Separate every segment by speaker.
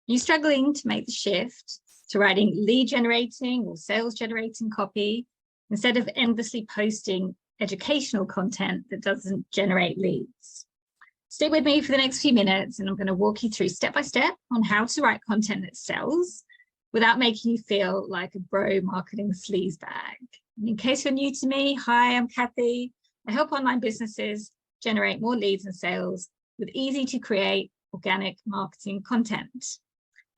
Speaker 1: You're struggling to make the shift to writing lead generating or sales generating copy instead of endlessly posting educational content that doesn't generate leads. Stick with me for the next few minutes and I'm going to walk you through step by step on how to write content that sells without making you feel like a bro marketing sleazebag. In case you're new to me, hi, I'm Cathy. I help online businesses generate more leads and sales with easy to create organic marketing content.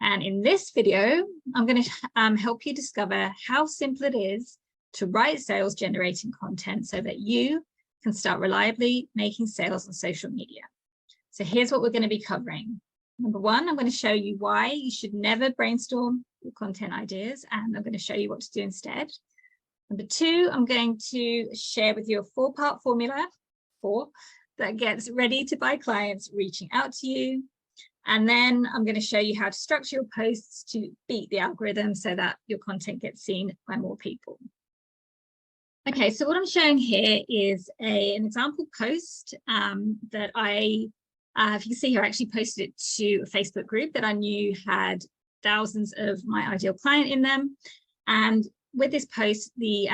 Speaker 1: And in this video, I'm going to help you discover how simple it is to write sales generating content so that you can start reliably making sales on social media. So here's what we're going to be covering. Number one, I'm going to show you why you should never brainstorm your content ideas, and I'm going to show you what to do instead. Number two, I'm going to share with you a 4-part formula that gets ready to buy clients reaching out to you. And then I'm going to show you how to structure your posts to beat the algorithm so that your content gets seen by more people. Okay, so what I'm showing here is an example post that if you can see here, I actually posted it to a Facebook group that I knew had thousands of my ideal client in them. And with this post, the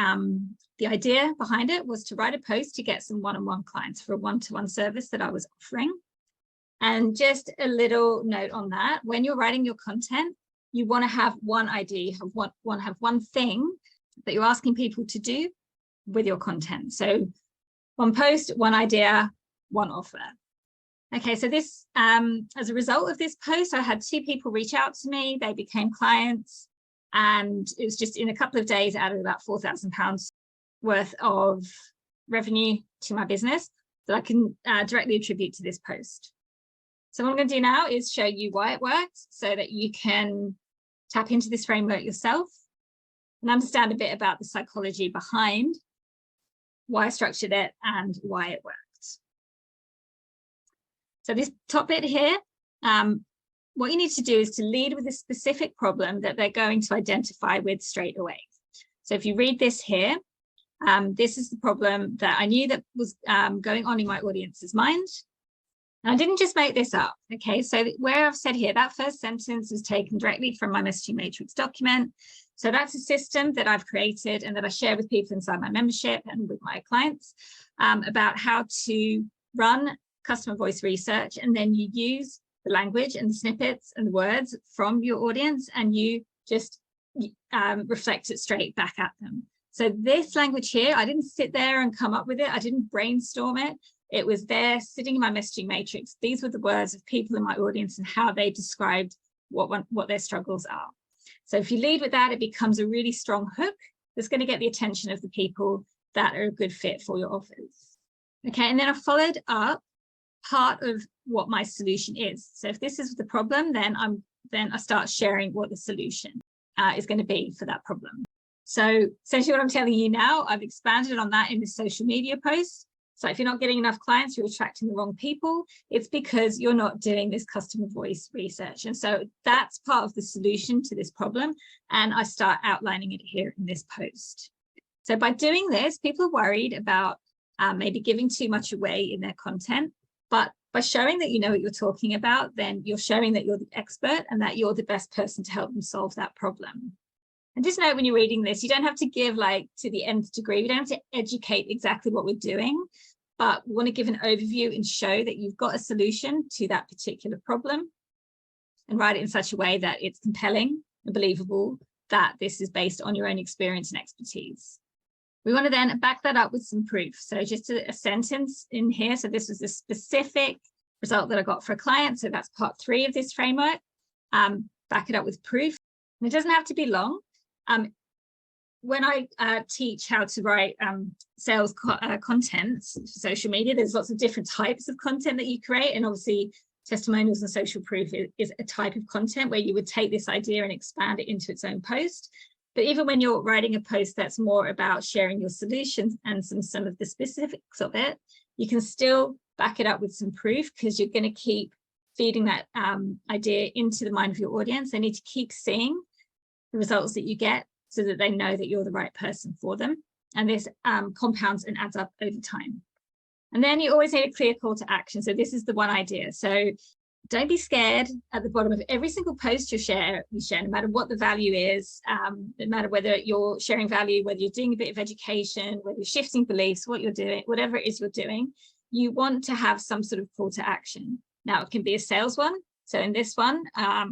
Speaker 1: idea behind it was to write a post to get some one-on-one clients for a one-to-one service that I was offering. And just a little note on that, when you're writing your content, you want to have one idea, have one thing that you're asking people to do with your content. So one post, one idea, one offer. Okay, so this, as a result of this post, I had 2 people reach out to me. They became clients, and it was just in a couple of days out of about £4,000 worth of revenue to my business that I can directly attribute to this post. So what I'm going to do now is show you why it works so that you can tap into this framework yourself and understand a bit about the psychology behind why I structured it and why it worked. So this top bit here, what you need to do is to lead with a specific problem that they're going to identify with straight away. So if you read this here, this is the problem that I knew that was going on in my audience's mind. And I didn't just make this up, okay? So where I've said here, that first sentence was taken directly from my messaging matrix document. So that's a system that I've created and that I share with people inside my membership and with my clients about how to run customer voice research. And then you use the language and the snippets and the words from your audience and you just reflect it straight back at them. So this language here, I didn't sit there and come up with it. I didn't brainstorm it. It was there sitting in my messaging matrix. These were the words of people in my audience and how they described what their struggles are. So if you lead with that, it becomes a really strong hook that's going to get the attention of the people that are a good fit for your offers. Okay, and then I followed up part of what my solution is. So if this is the problem, then I start sharing what the solution is going to be for that problem. So essentially what I'm telling you now, I've expanded on that in the social media post. So if you're not getting enough clients, you're attracting the wrong people, it's because you're not doing this customer voice research. And so that's part of the solution to this problem. And I start outlining it here in this post. So by doing this, people are worried about maybe giving too much away in their content. But by showing that you know what you're talking about, then you're showing that you're the expert and that you're the best person to help them solve that problem. And just note when you're reading this, you don't have to give like to the nth degree. We don't have to educate exactly what we're doing, but we want to give an overview and show that you've got a solution to that particular problem and write it in such a way that it's compelling and believable that this is based on your own experience and expertise. We want to then back that up with some proof. So just a sentence in here. So this was a specific result that I got for a client. So that's part 3 of this framework. Back it up with proof. And it doesn't have to be long. When I teach how to write sales content for social media, there's lots of different types of content that you create. And obviously testimonials and social proof is a type of content where you would take this idea and expand it into its own post. But even when you're writing a post that's more about sharing your solutions and some of the specifics of it, you can still back it up with some proof because you're going to keep feeding that idea into the mind of your audience. They need to keep seeing the results that you get so that they know that you're the right person for them. And this compounds and adds up over time. And then you always need a clear call to action. So this is the one idea. So don't be scared. At the bottom of every single post you share, no matter what the value is, no matter whether you're sharing value, whether you're doing a bit of education, whether you're shifting beliefs, what you're doing, whatever it is you're doing, you want to have some sort of call to action. Now, it can be a sales one. So in this one, I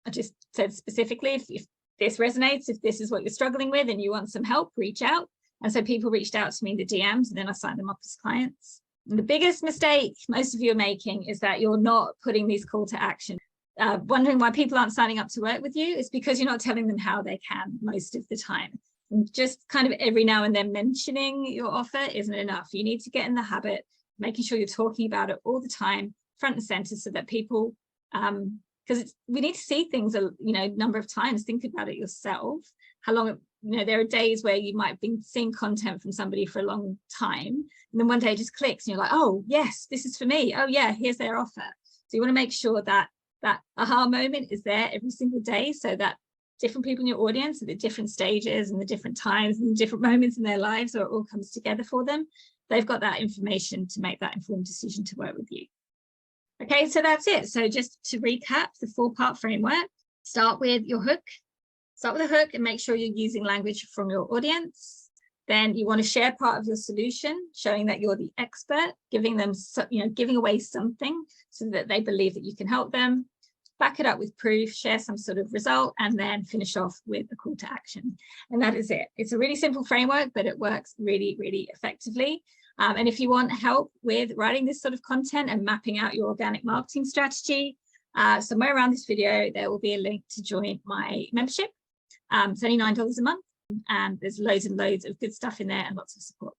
Speaker 1: just said specifically, if this resonates, if this is what you're struggling with and you want some help, reach out. And so people reached out to me in the DMs, and then I signed them up as clients. And the biggest mistake most of you are making is that you're not putting these call to action. Wondering why people aren't signing up to work with you is because you're not telling them how they can most of the time. And just kind of every now and then mentioning your offer isn't enough. You need to get in the habit of making sure you're talking about it all the time, front and center, so that people, because we need to see things a number of times. Think about it yourself, how long there are days where you might have been seeing content from somebody for a long time, and then one day it just clicks and you're like, oh yes, this is for me. Oh yeah, here's their offer. So you want to make sure that that aha moment is there every single day, so that different people in your audience at the different stages and the different times and different moments in their lives, where it all comes together for them, they've got that information to make that informed decision to work with you. Okay, so that's it. So just to recap the 4-part framework, start with your hook. Start with a hook and make sure you're using language from your audience. Then you want to share part of your solution, showing that you're the expert, giving them, giving away something so that they believe that you can help them. Back it up with proof, share some sort of result, and then finish off with a call to action. And that is it. It's a really simple framework, but it works really, really effectively. And if you want help with writing this sort of content and mapping out your organic marketing strategy, somewhere around this video, there will be a link to join my membership. It's only $9 a month, and there's loads and loads of good stuff in there and lots of support.